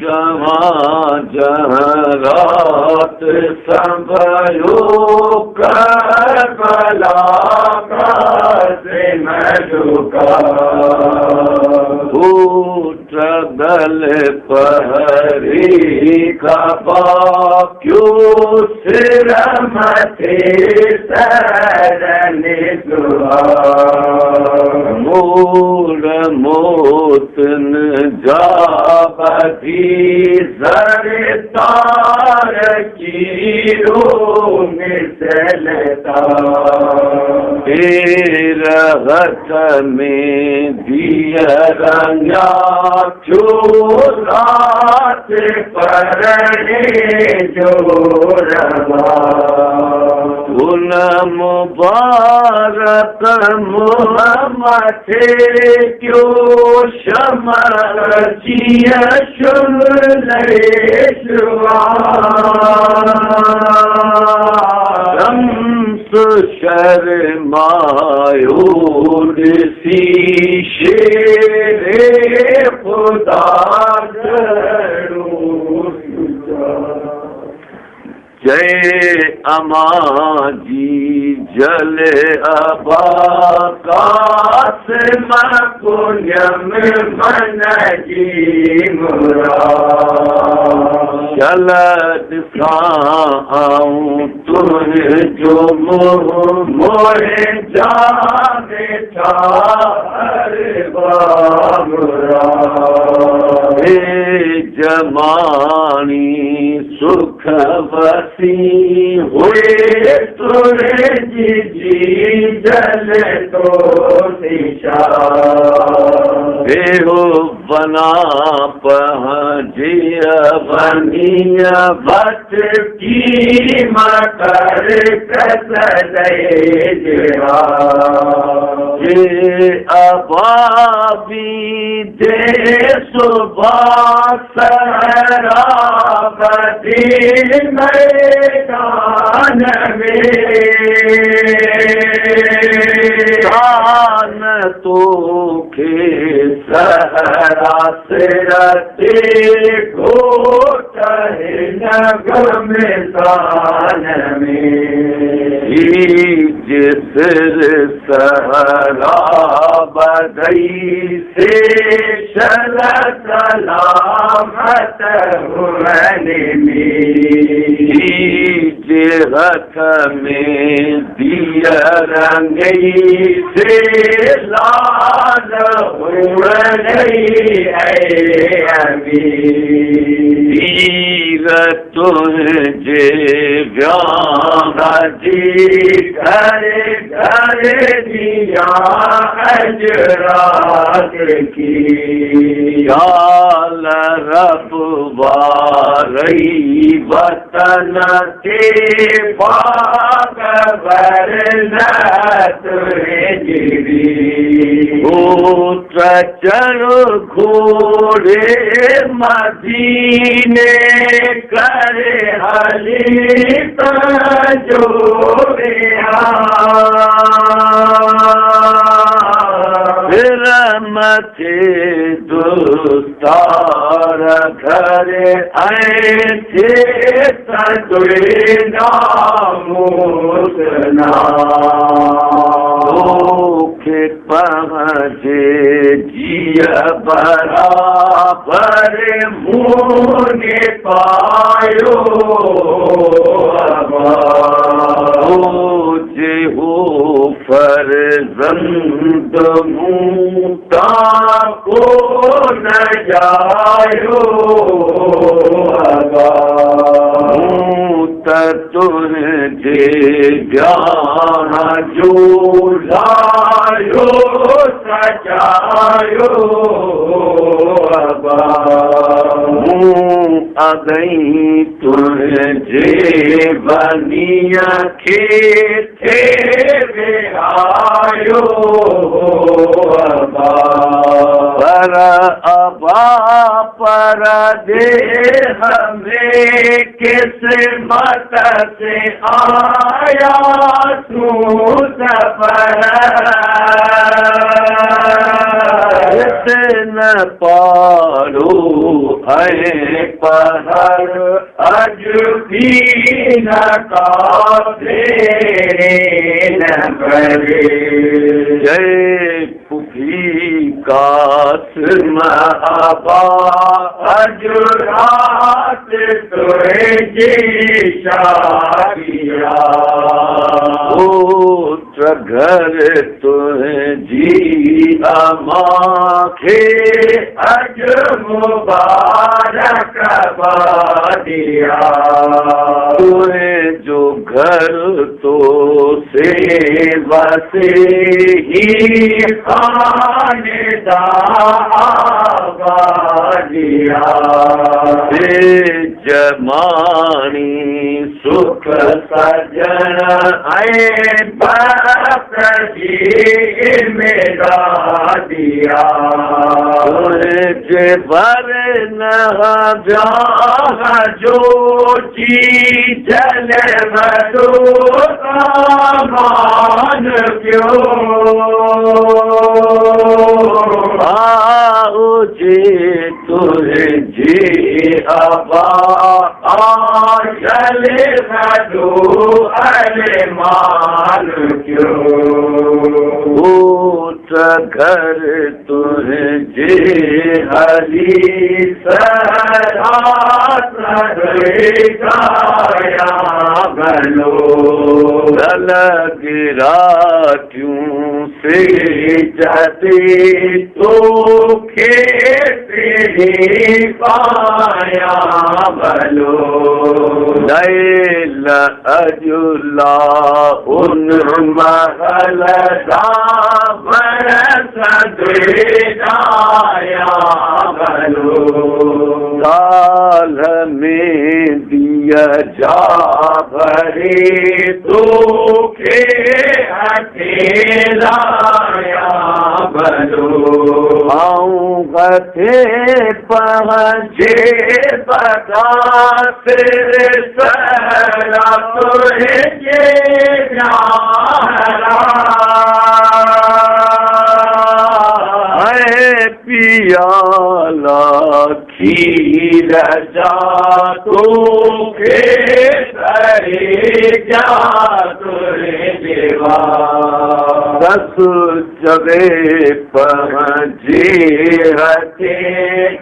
जहाँ जहाँ रात संभलो करबला का से मैं झुका उठ गल पहरी का क्यों सिर मथे सरने दुआ मूड मोतन जाबती सरतार की मिसलता रगत में दिया रंगा चोरात परने जो रवा उन मुबारक मोहम्मद क्यों शमर जिया शुले शम्स शर्मायूर सी शेरे खुदा जय अमा जी जल अबाकाश पुण्यम मन जी मुरा चलत आऊं तुम जो मोरे जाने बाबरा जमानी सुख बसी हुए तुरे जी जल तो दिशा बेहो बना पहुँचिया बनिया बत की मकर कसले जवा जे अबाबी दे सुबह सहराबती मैदान में शान तो के सहरा से रते घोट नगर में शान में जिसर सहरा बदई से शल सलामत रख में दिया रंगई से लाल गई है अमीर तुझे व्याह जी घर घर दिया अजरात की याल रब वारई वतन के पाक बरन तुरे गिरी चढ़ घोड़े मदीने करे हलीत जोड़े मथे दुस्तार घरे ऐसे सदुरे नामुसना के पहुँचे जिया बराबर मुने पायो जे हो फर्जंद मुता को न जायो तुझे ज्ञान जो लायो सजायो अगई तुझे बनिया के थे आयो पर अबा पर दे हमें किस्मत से आया तू सफर न पारो है पहर अज भी न काफे न करे जय पुखी कास महाबा अज रात तुझे शादिया पुत्र घर तुझी अमाखे अज मुबारक बादिया तुझे जो घर तो सेवा से ही खानेदाबादिया से जमानी सुख सजन आए बाप जी मेरा दिया तुझे भर न ब्याह जो जी जल मधु मान क्यों आओ जी तुझे जी अबा चले मधु अरे मान क्यों घर तुझे हरी सराया बनो दल गिरा क्यों से जाते तो खेते पाया बलो लैल अजुला उन महल सदया बलो काल में दिया जा भरे तो के अकेलाया बलो आऊँ गथे पहुँचे बता तेरे सरा तुझे पियाला खीर जा तो जा तुरे देवा दस जगे पहुँचे हथे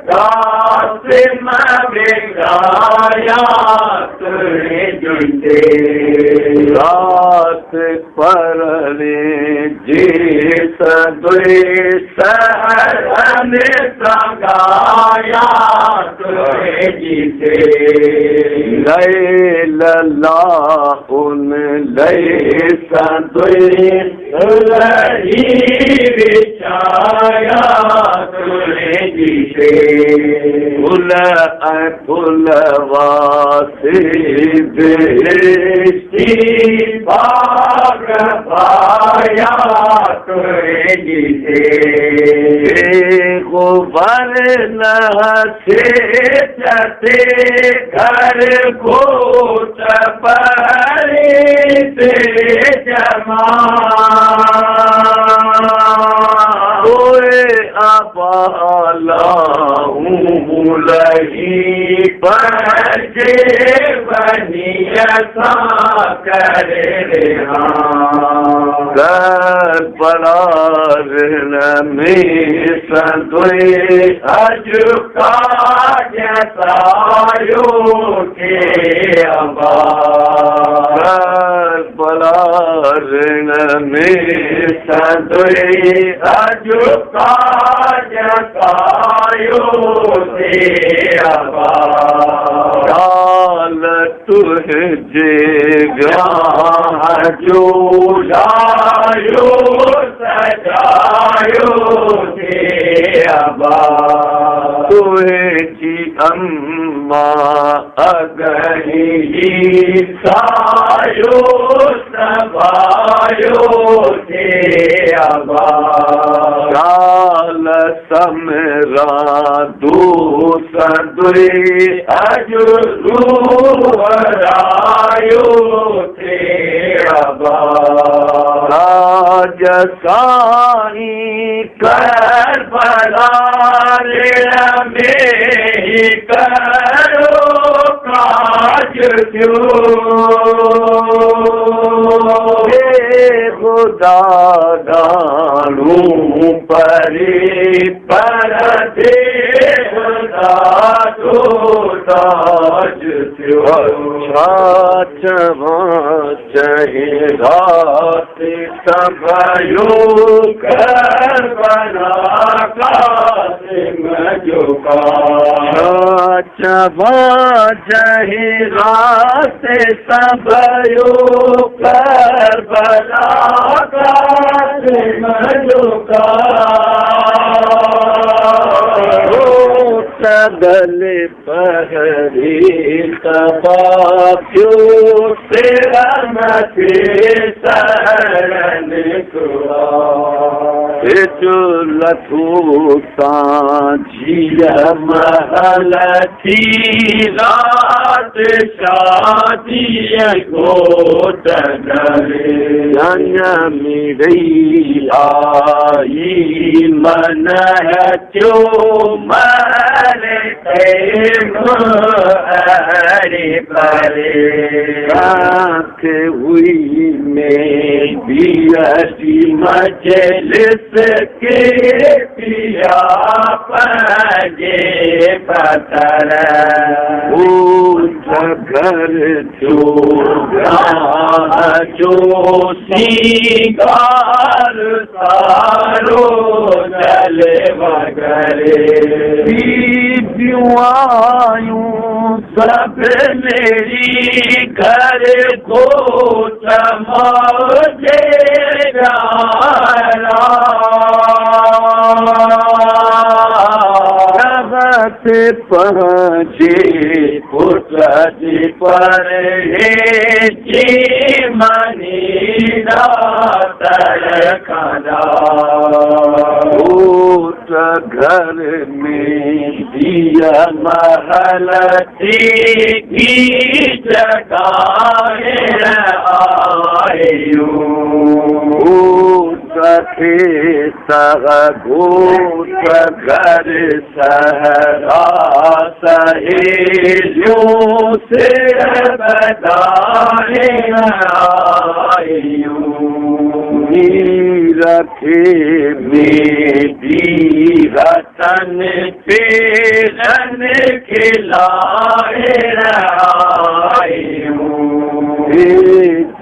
कासे में गाया तुरे जुटे रात पर जे सदे सहरन संगाया तुझे जीते लय लला उन लय सदे लही बिछाया तुझे जीते फुल फुलवासी बेस्ती बाग पाया तुझे जीते गोबर न से चते घर को चपरे से जमा अबाला लही बचे बनियता करे कर बड़ा ऋण में संतोए अजुका जतायो के अबा कर बड़ा ऋण में संतोए अजुका जतायो के अबा काल तुझे ग्राह जो लायो सजायो के अबा तुझी अम्मा अगही सायो सभायो थे अबा काल समरा दूसरे अजुरायो थे अबा राज साई करबला में ही करो काज खुदा दानू परे पर तो ताज चहेगा सभयो कर बना का चबा चहेगा से सभयो कर बना का सदल पहरी तपाप्यो तेरा मथे शरण लथू साझिया महल थी रात शादी गोद जन मिरई आई मन चो मरे हरे परे आँख हुई में बियसी मजलिस के पिया पजे पतर घर जो सिंगार सारो जले वगरे आयूं सब मेरी घर को समझे पहुँचे पुत्र पर जी मनी खड़ा घर में दिया महल की जगाए आयु सखे सगोत घर सहरा सहेलियों से बदाए आयु रखे मेरी रतन पे रन खिलाए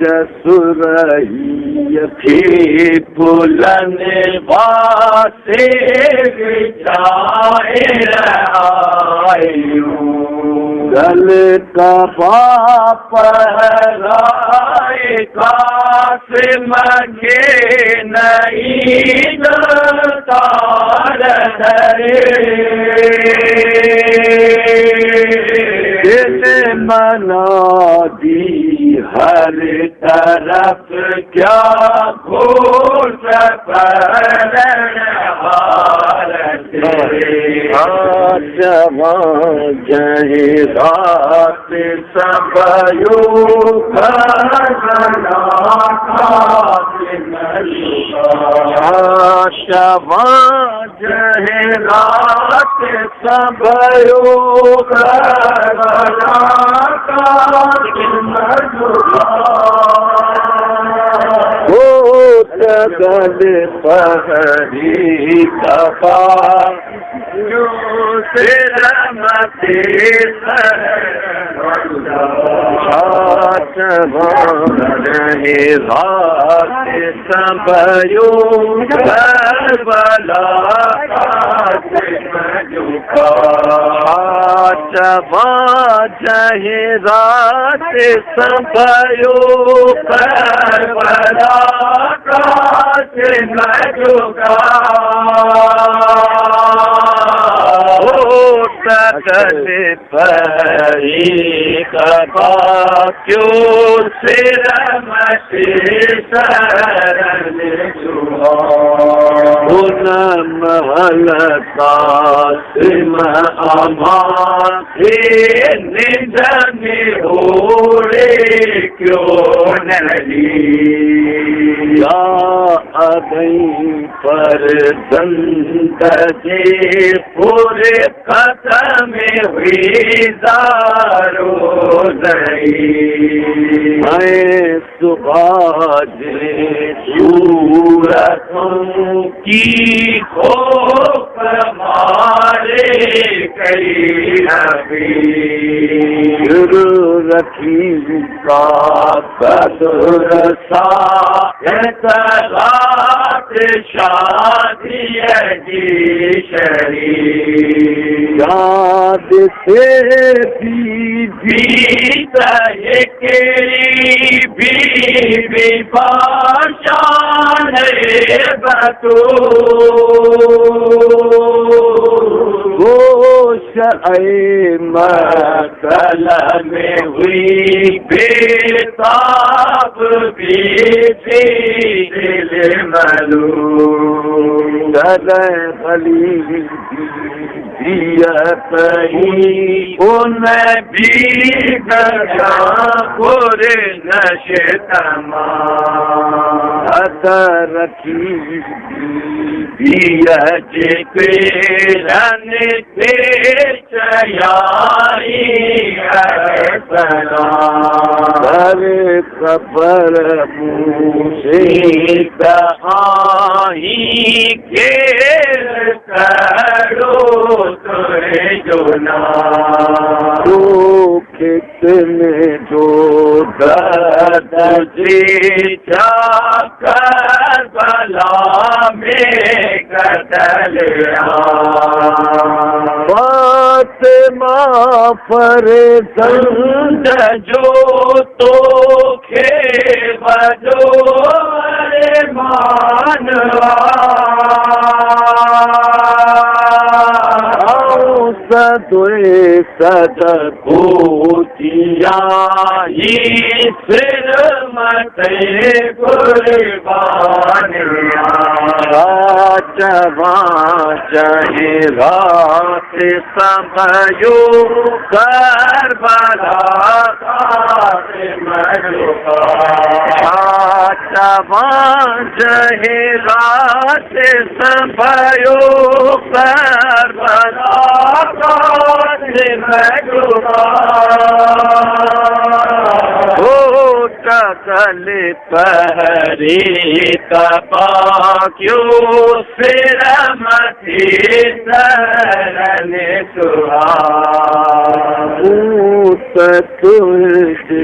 जसुरही थे पुलन वासे विचाए गल का पाप हराए कास मगे नहीं तार मना दी हर तरफ क्या घोष जहे रात सबयो जहे रात सबयो गल पहरी तपा जो तेरा मते रहे रात सबयो करबला जहे रात सबयो करबला सकल परी कपा क्यों सिर मति शरण सुन महल कासिम अमाथे निज में होड़े क्यों नहीं या अगई पर दंत जे पूरे खत्म हुई दारो नहीं मैं सुभाष सूरतों की खोप मारे कई गुरु रखी का कदर सा शादी जी शरीर याद से बीता केरी भी पाशान बतो गोश ऐ मतल में हुई बेताब भी दिल मलूम गली उन भी गया पूरे नशे तमा रखी रन के चयारी अरे कबर मुझे कहाई के करो तुरे जो ना कितने जो दर्द जी कर बला में कतल फातिमा पर संग जो तो खे बजो रे मानवा सदुए सद पूजिया सिर मते कुर्बानिया जवा चाहे रात समयो करबला जवा चाहे रात समयो करबला सकल पहरी तपा क्यों सिर मथी शरण तुझे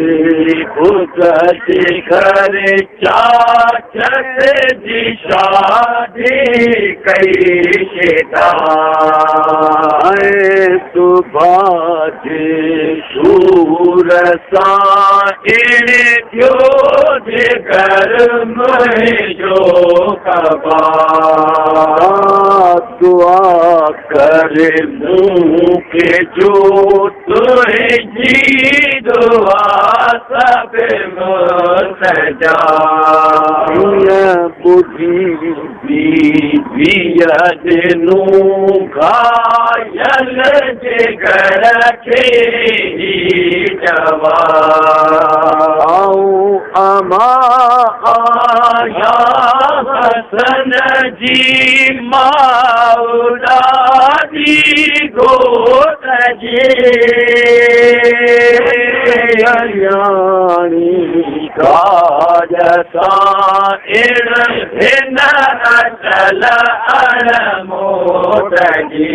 भुगत घर चाचक जी शादी कई शेता सुभाष सूर सा क्यों घर में जो कबा दुआ कर मुँह के जो तुझे जी दुआ सब सजा बुद्धि दिनू घायल जिगर के जवा अमा आया हसन जी मौला जी गोद जी यानी काजसा इन चल मोद जी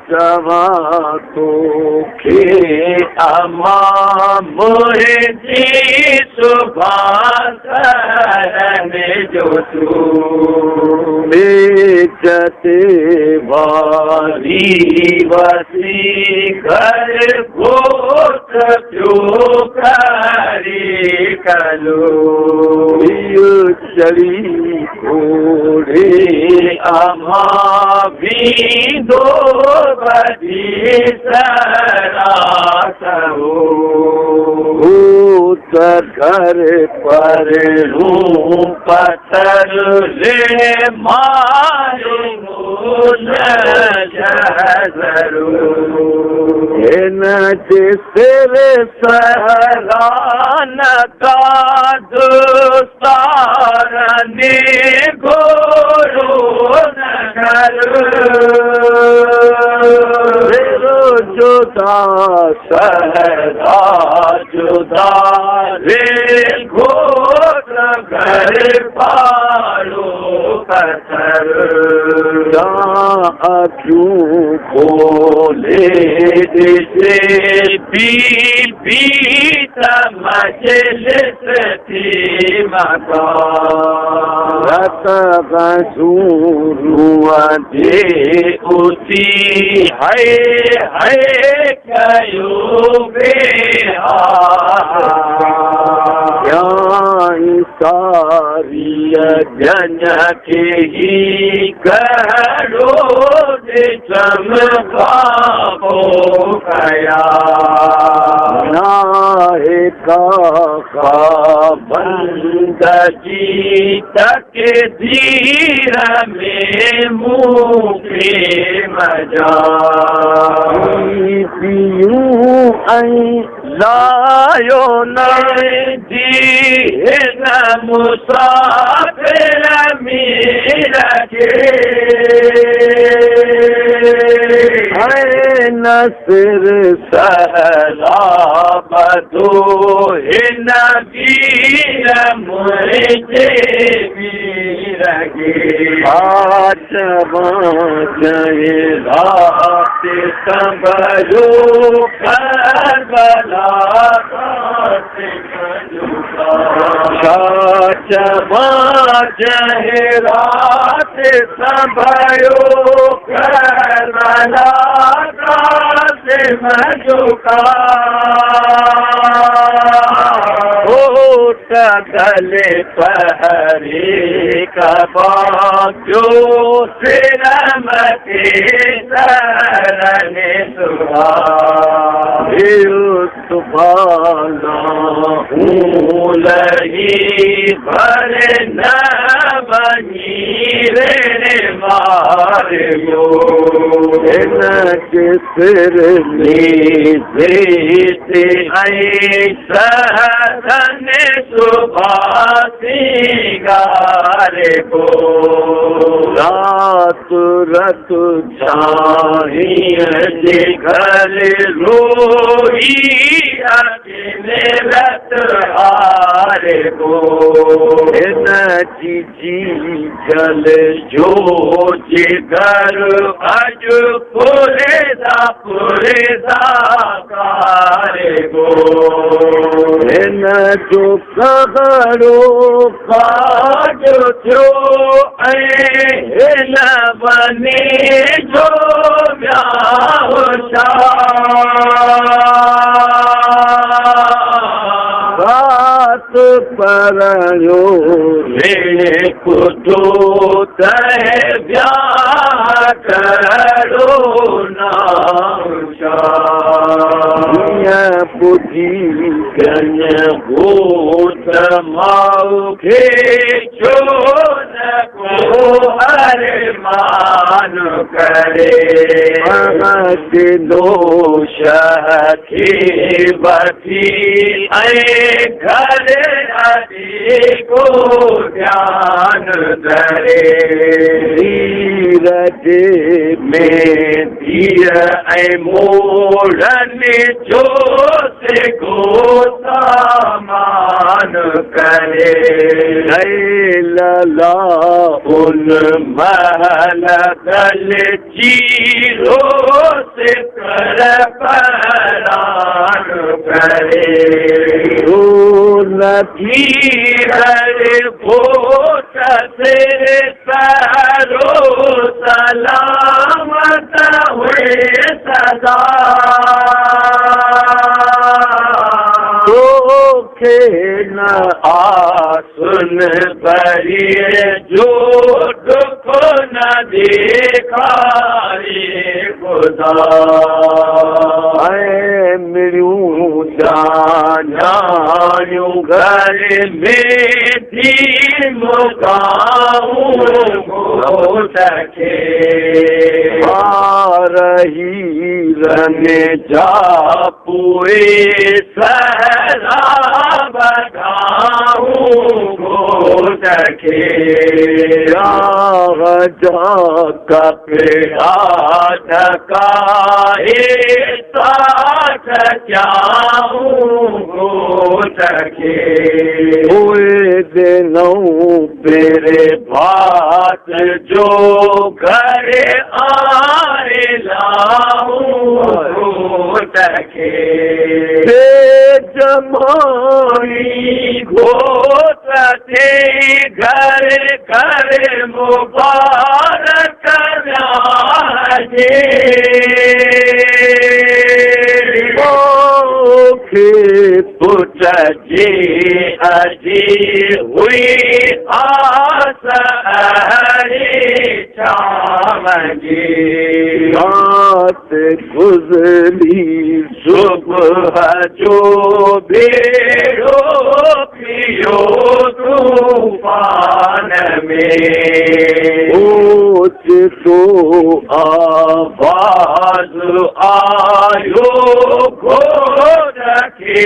जवा तो खे अमा मोहे जी सुभाष जो तू बेचते वारी वसी घर गोत जो करी कलो चली को बूढ़ी अम्मा भी दो बड़ी सरास हो भूत घर पर रूं पत्थर ले मारो इन सिर सहरान का दुस्तारने गोरो नगर जुदा सहरा जुदा रे घोर घर पालो पत्थर क्यों बोले जिसे पी समझलिस थी मका रत गसूरुआ दे उसी है कयो क्या सारी जन के ही करो चमका हो गया नाहे का बंद जी तक धीर में मुखे मजा पियूं लायो न दी न मुसाफिर मेरा के नसर सहला बदो न वीर मुझे वीर गे आज जय रात संभलो करबला जय रात संभलो करबला से मजुका होठ गले पहरे कबा जो सिरमते सरने सुहा सुभाना हूँ लगी भर न बनी रे मारियो के सिर नीचे ऐसा धने सुभासी गारे को रात रत चाहिए घर रोई अकेले रत हारे को न जी जल जो जिगर अज पुरेदा कारे गो न जो करो काज थो न बने जो ब्याह रात परयो रे कुटो तय ब्याह करो नाशा बुद्धि गन भूत माऊ के चो न को अरमान करे दोष की बती घर आदि को ध्यान धरे धीरज में धीर मोड़न जो से को सामान करे लला उन महल दल चीरो से कर परान करे नथी भोट से सारो सलामत हुए सदा के न आसुन बरिए जो अधिकारी खुदा मिलियूं जानियूं घर में थी मुकाऊं घोट खे रही रन जा पूरे सहरा बधाऊं घोट खे जा कपिड़ा ढकाए साथ जाऊं घोट खे दिनों पेरे भात जो घर आए लाऊं घोट खे जमाई घोट थे घर घर मुबारक राजे पुट जी अजी हुई आस शाम जी रात गुज़री सुबह जो भेड़ो पियो तूफान में तो आवाज आयो घोड़ के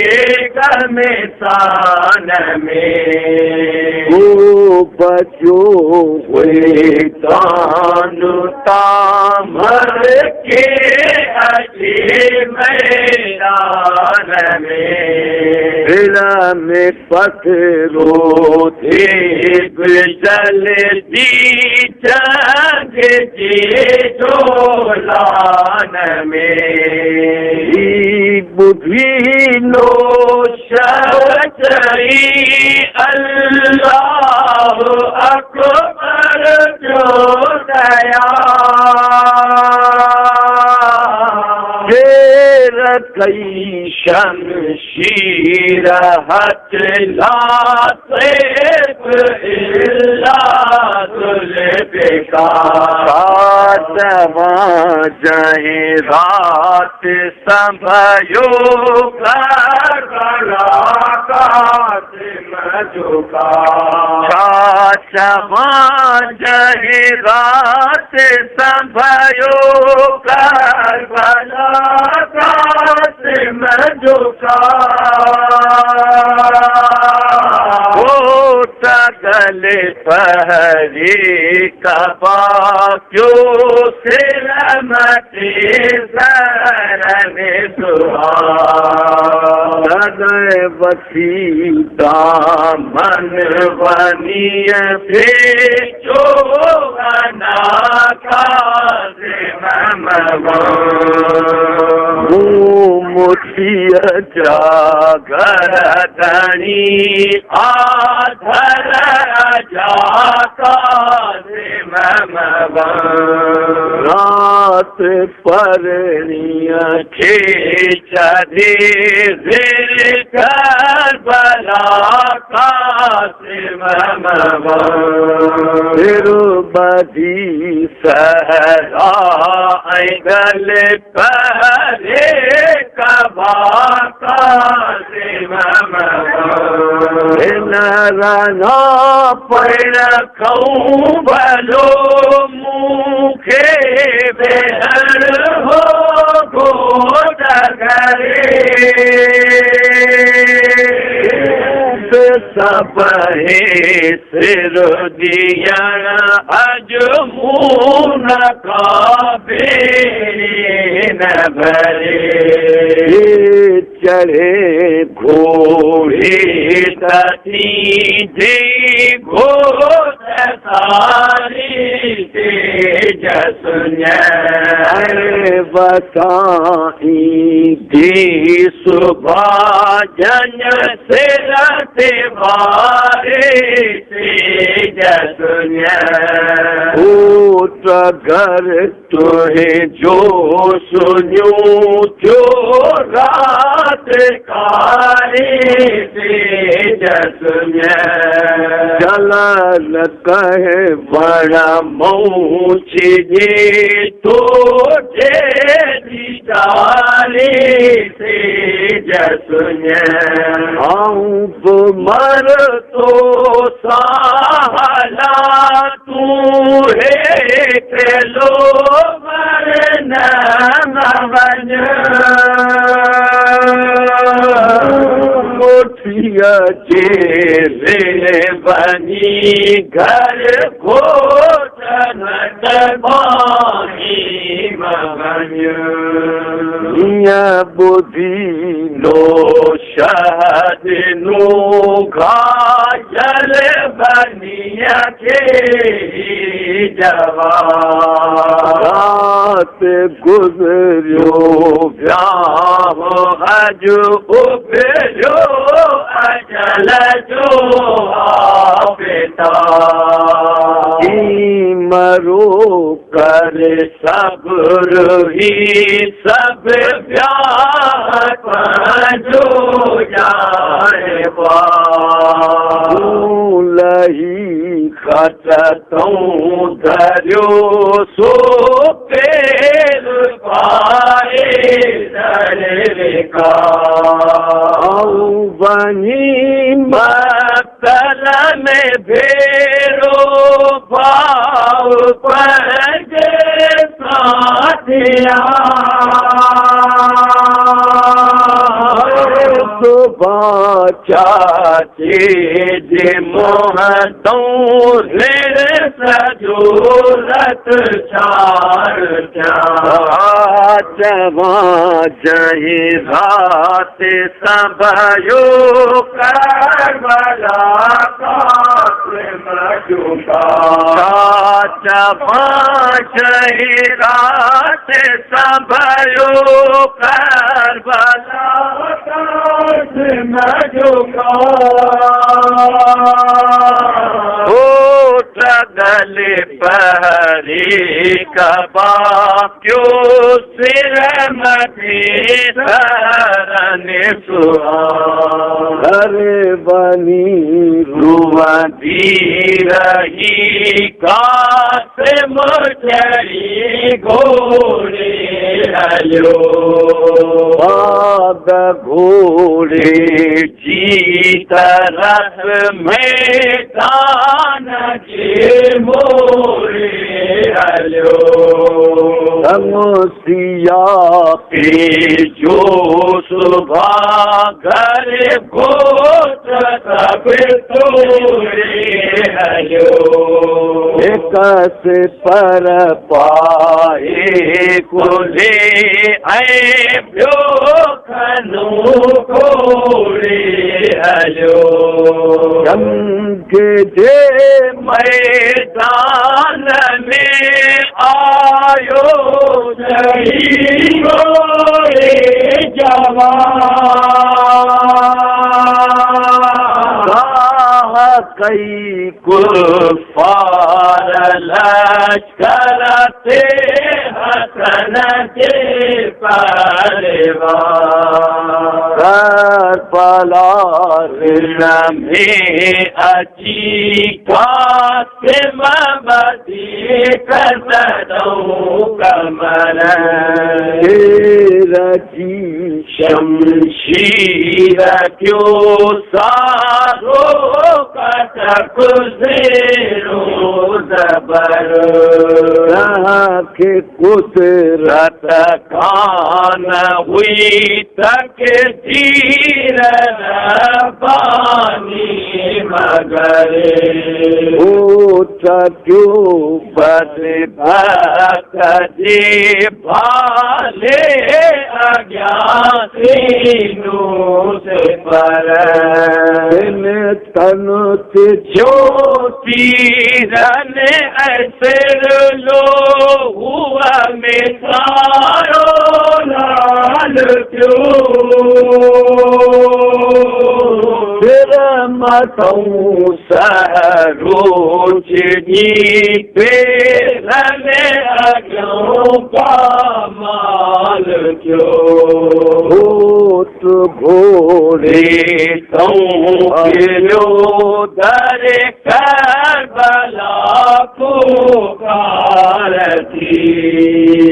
गमसान में बचो हुए तान तामर के अजी मैदान में में पत्थरो थे जल दी जंग जी जोलान में बुद्धि लो शरचरी अल्लाह अकबर जो दया कई शमशीर हथ लाते जहे रात संभयो जहे रात संभयो करबला गले पहरी कबा क्यों सिर मते सरन दुआ बसी दामन बनिय भेजो ना मुठिय जागर धनी आधर जाका रात परनिय खींच धीर कर बला का फिर बदी सहरा गल पहरे कबा का नारायणा पढ़ कहूँ भलो मुखे बेहर हो गोद करे सब सिर दिया अजमून का बेन भरे चढ़े घोड़े तती जी घोड़ सारी तेजस बताई दी सुबह जन से रते बारे तेजस घर तुहे जो सुन्यू जो रात कारे तेजस चलन कहे बड़ा मो पहुँचे तो डाले से जसुने मर तो साला तू है लो मरन बन मोठिया रे बनी घर घोटन बानी मगन बुद्धि नो शहद नो घायल बनिया के रात गुजरियो व्याह हज उपजो अजल जो पिता मरो कर सब्र ही सब व्याह जो जाए लही खतों धर्यो सो पेर पाए दर का बनी मतल में भेरो भाव पर साथिया चाचे जे मोहतों सजूरत चार चवा जही रात सबयो करबला चवा जही रात सबयो करबला गल पहरी कबा क्यों सिर मथे धरन सुहार बनी रुवती रही कास मुचरी घोड़े हलो बाद घोड़े जीत रस मैदान के मोरे हलो सिया पे जो सुबह घर घोट सब तोरे हलो कस पर पाए कुले ऐ ब्यो खनु घोड़े हलो जे मैदान में आयो जही घोड़े जवान कई कुफार लश्कर थे हसन के परिवार पलार में अची कासिम बदी कसदों कमर रजी शमशीर क्यों सारो कटक जेरो जबर के कुदरत खान हुई तक धीर पानी मगर क्यों बद भक्त जी भाले अज्ञातीनु से पर तन ज्योति रन ऐसे लो हुआ में सारो लाल क्यों फिर मतों सरोजनी पे रन अज्ञों का माल क्यों भूत घोड़े किलो दर करबला पुकारती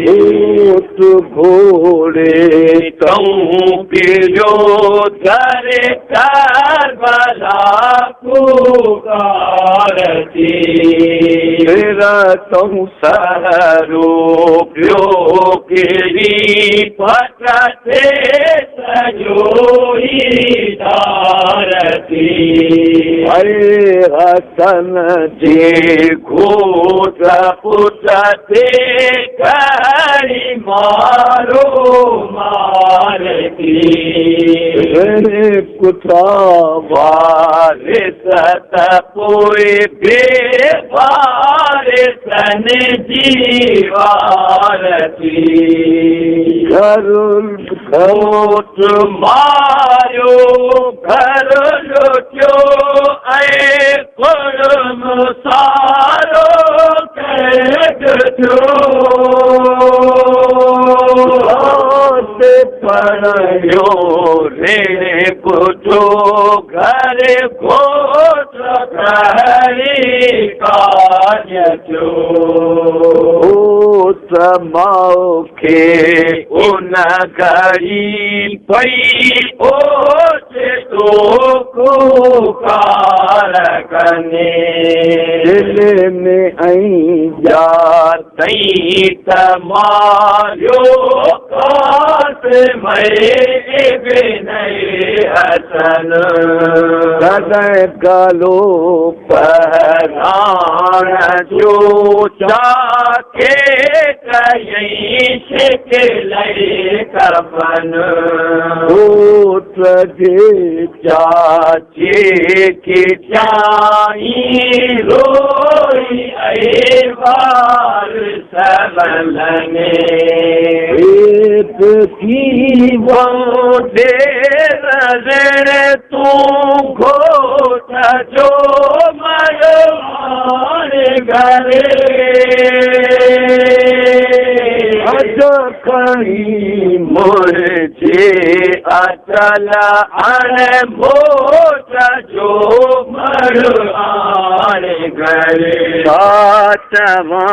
भूत घोड़े किलो दर करबला पुकारती तेरा तुम सहरो प्यो केरी पटते सजोई धारती अरे हसन जे घोट पुटते करी मारो मारती कुत्ता वारिस तपोए बेवारिसन जीवारती घरुल घोट मारो घर लुट्यो ऐ कुर्म सारो कटो पढ़ो रे पुटो घर घोट हरी कार्य जो समाओ के उन घड़ी पई ओचे तो को कारकने दिल में आई जातई तमारो कास मरे बिनय हसन हृदय गलो पहरान जो चाके कहीं शिकले कफन पुत्र जे चाचे की चाई रोई बार सबलने एक की वो देर तू घोट जो मरवान गरे अज कहीं मुझे अचल अन मोट जो मरवान गरे सातवा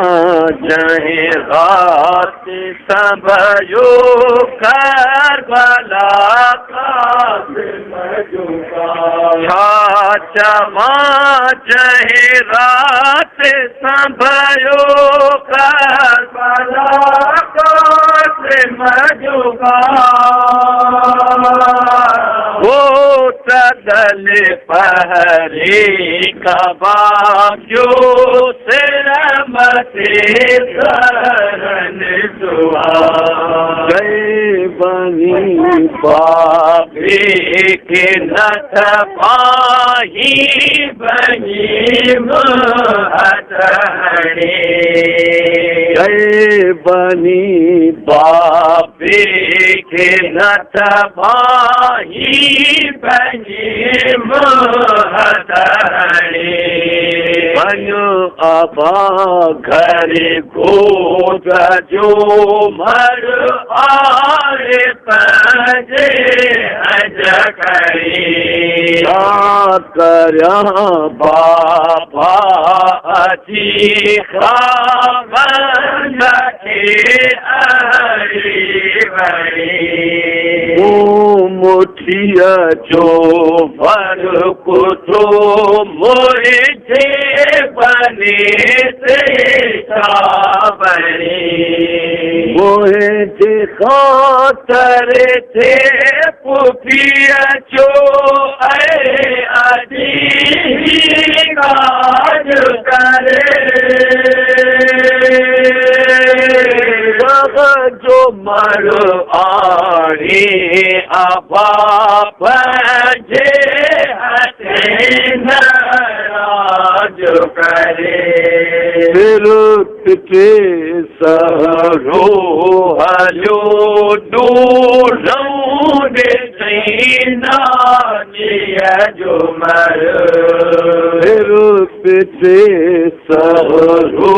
जहे रात सब जो करबला छाचमा जहे रात सब जो करबला मजुगा वो तदल पहरे कबाजो सिरमते शरण दुआ जय बनी बाबे के नथ पाही बनी महतणे जय बनी बाबे के नथ पाही बनी महतणे बनो आबा घर गोद जो मर आरे पंजे हज करे करया बाबा अजी खावन के हरी बड़ी मुठिया जो भर कुछो मोरे थे बने से बने मोहे जे खातर थे पुपिया जो अजी काज करे जो मर आरे आबा पंजे हथे नाराज करे के सरो हलो दूर दे सैना जिया जो मर फिर पिछे सरो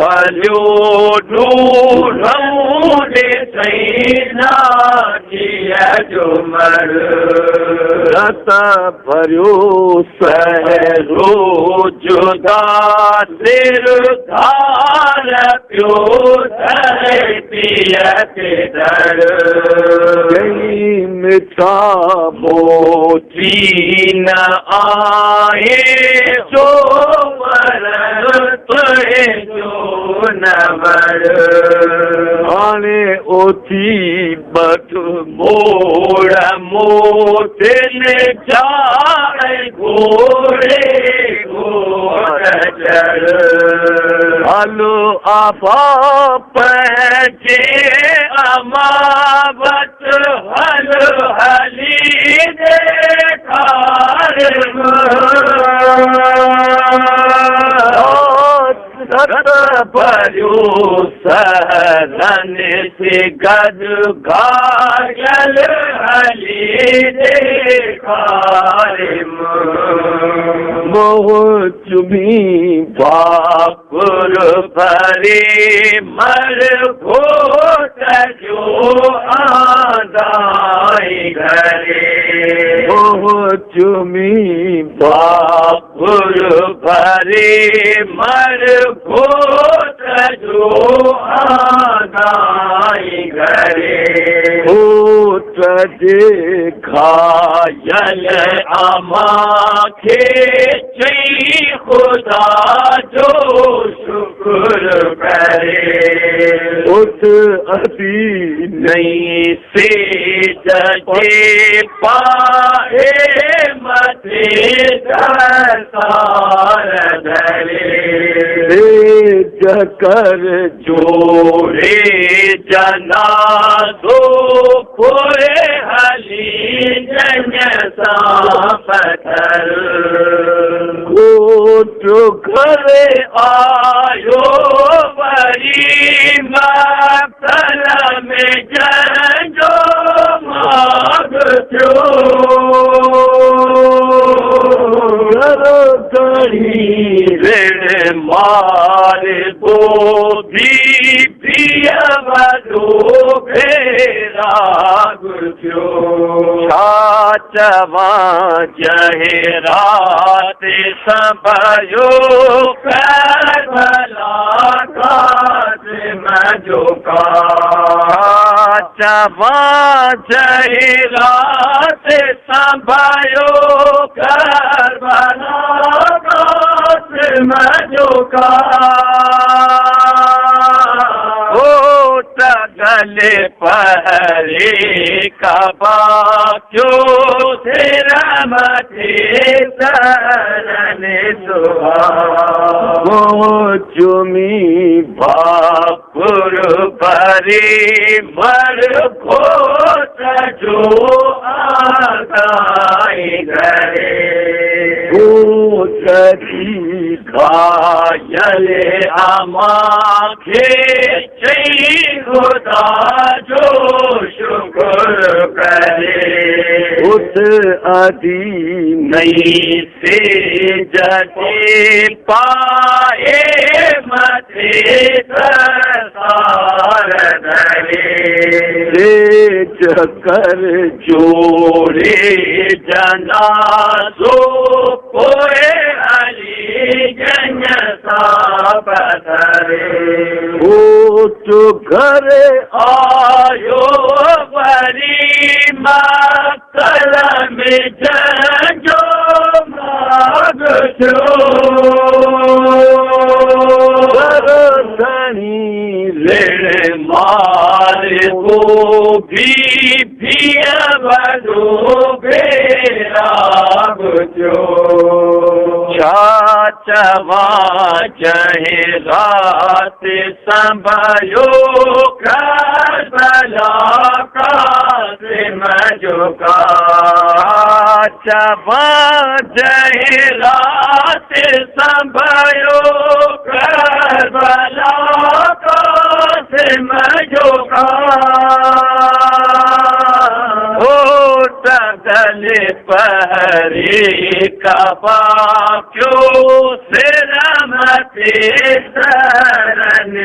हलो ढूंढे सैना जिया जो मर रत भरियो सहरो जुदा सिर धार प्यो पिया के दर कहीं मिठा मोती न आए जो मरण तुए जो न मर आने ओथी बट मोड़ मोतिन जाए घोड़े घोड़ चढ़ हलो आबा पैजे अमावत हल हली देखार रत भरियो सहरन से गद घायल हली देखार मोह चुमी बापुर भरे मर घोट जो आदाई घरे मोह चुमी बापुर भरे मर घोट जो आदाई घरे घायल आमा खेचई खुदा जो शुक्र करे उस अति नहीं से जजे पाए मथे दसार धरे जकर जोड़े जना दो पूरे हली जन सा पत्थर कोट घरे आयो बड़ी मातल में जो माग जो ऋण मार दो भी पिया बदो फेरा गुजो छाचवा जहे रात संभयो भला काज मजो का छाचवा जहे रात संभयो भला काज मजो का गले पहरे कबा क्यों तेरा मथे सरने सुहा चुमी बापुर परे मर घोट जो आगाई घरे घायल आमा खेचई खुदा जो शुक्र करे उस आदि नहीं से जते पाए मथे दसार धरे चकर जोड़े जना सो कोए हली जन सा पत्थरे तो घरे आयो बड़ी मातल में जो माग जो धनी ऋण मार को भी बदो बेरा जो छाचवा जहे रात संभयो करबला काज मजो का छाचवा जहे रात संभयो करबला काज मजो का गले पहरे काबा क्यों से रमते शरण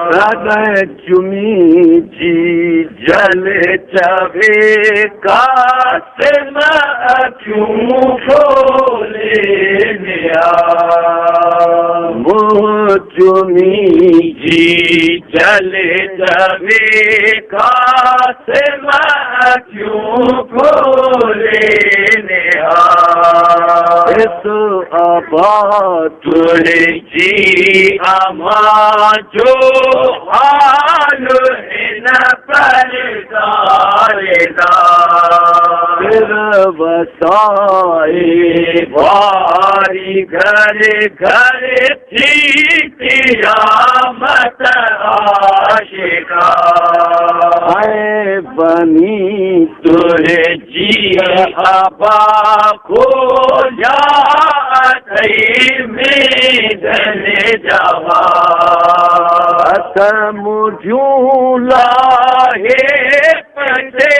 हृदय चुमी जी जल चवे कासिम क्यों खोले निया मोह चुमी जी जल चवे कासिम क्यों खोले निया तो आबाद तुरे जी अमा जो हाल न परदारेदा फिर बसाए वारी घर घर थी कियामत आशिका है बनी तुरे जी आबा को जा में धन जावा मुझूला हे पते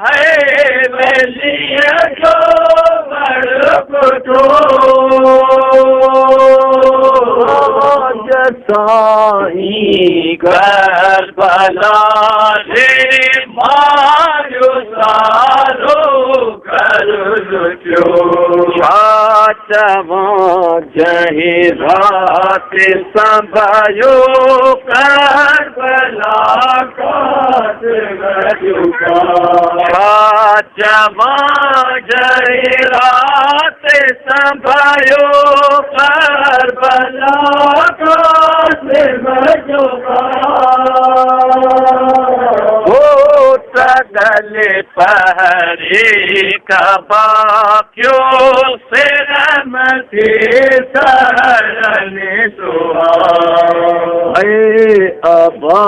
है वलिया जो बड़ो जसाई करबला रे मारो सारो कर लुचो चाचवा जही रात संभायो करबला काट गजुका चाचवा जय रात संभायो करबला काट गजुका गले पहरे काबा क्यों से रमते शरण सुहा अबा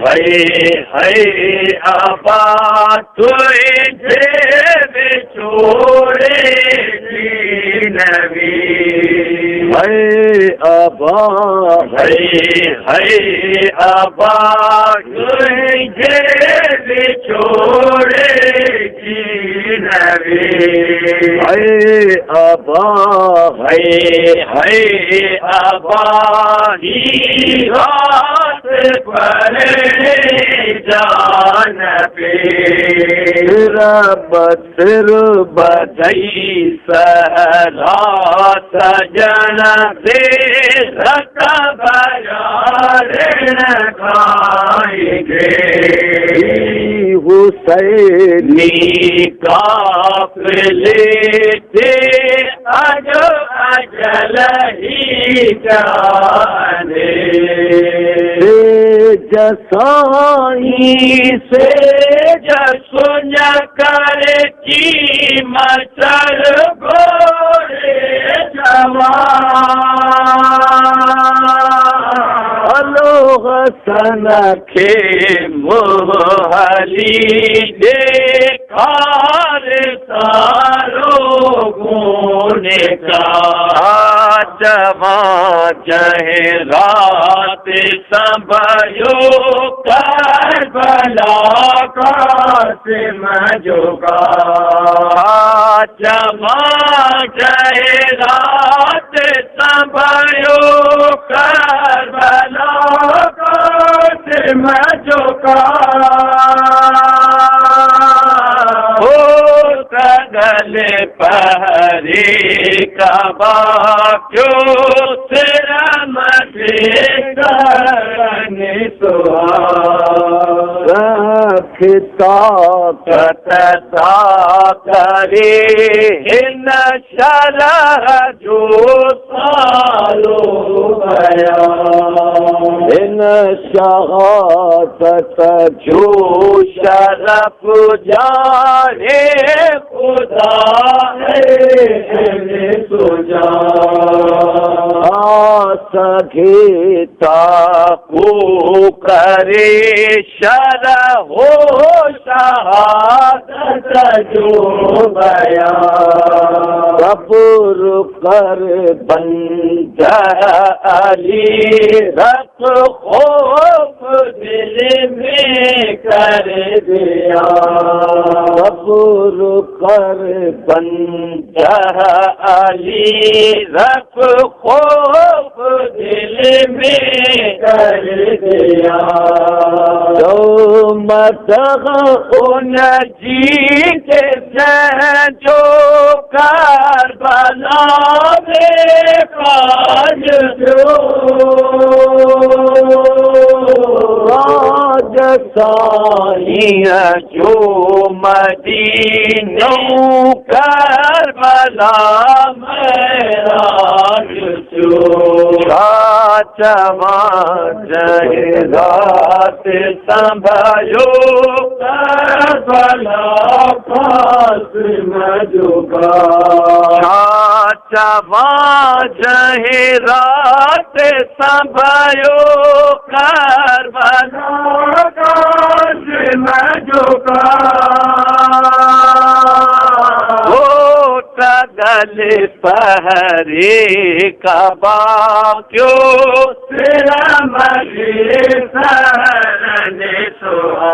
है अबा तुझे बिछोड़े की नबी अबा है अबा तुझे बिछोड़े की नबी अबा है अबा ही रात पर जान पे बसर बधई सहरा सजन दे धका बजारण खाएंगे हुसैनी काफिले थे अजो अजल ही जाने जसाई से जसुन कर की मचल गोरे जवान हसन के मोहली देखार सारो गुने का जवा जहे रात संभयो करबला कासिम जोगा जवा जहे रात संभयो करबला कासिम जोगा गले पहरे काबा क्यों से रमते करने खिता कतता करे इन शरह जो सालो गया इन शहादत जो शरफ जाने खुदा है तुझा सघेता को करे शर हो शहादत जो बया कपूर कर बंदर अली रख खौफ दिल में कर दिया सब्र कर पंजह अली रख खौफ दिल में कर दिया जो मदह उन जीत से जो करबला में काज जो राज साईं जो मदीने करबला में राज जो चमा रात संभालो करबला पास में जुगा चमा रात संभालो करबला पास में जुगा गल पहरे कबा क्यों सिरा मगे सहरने सुहा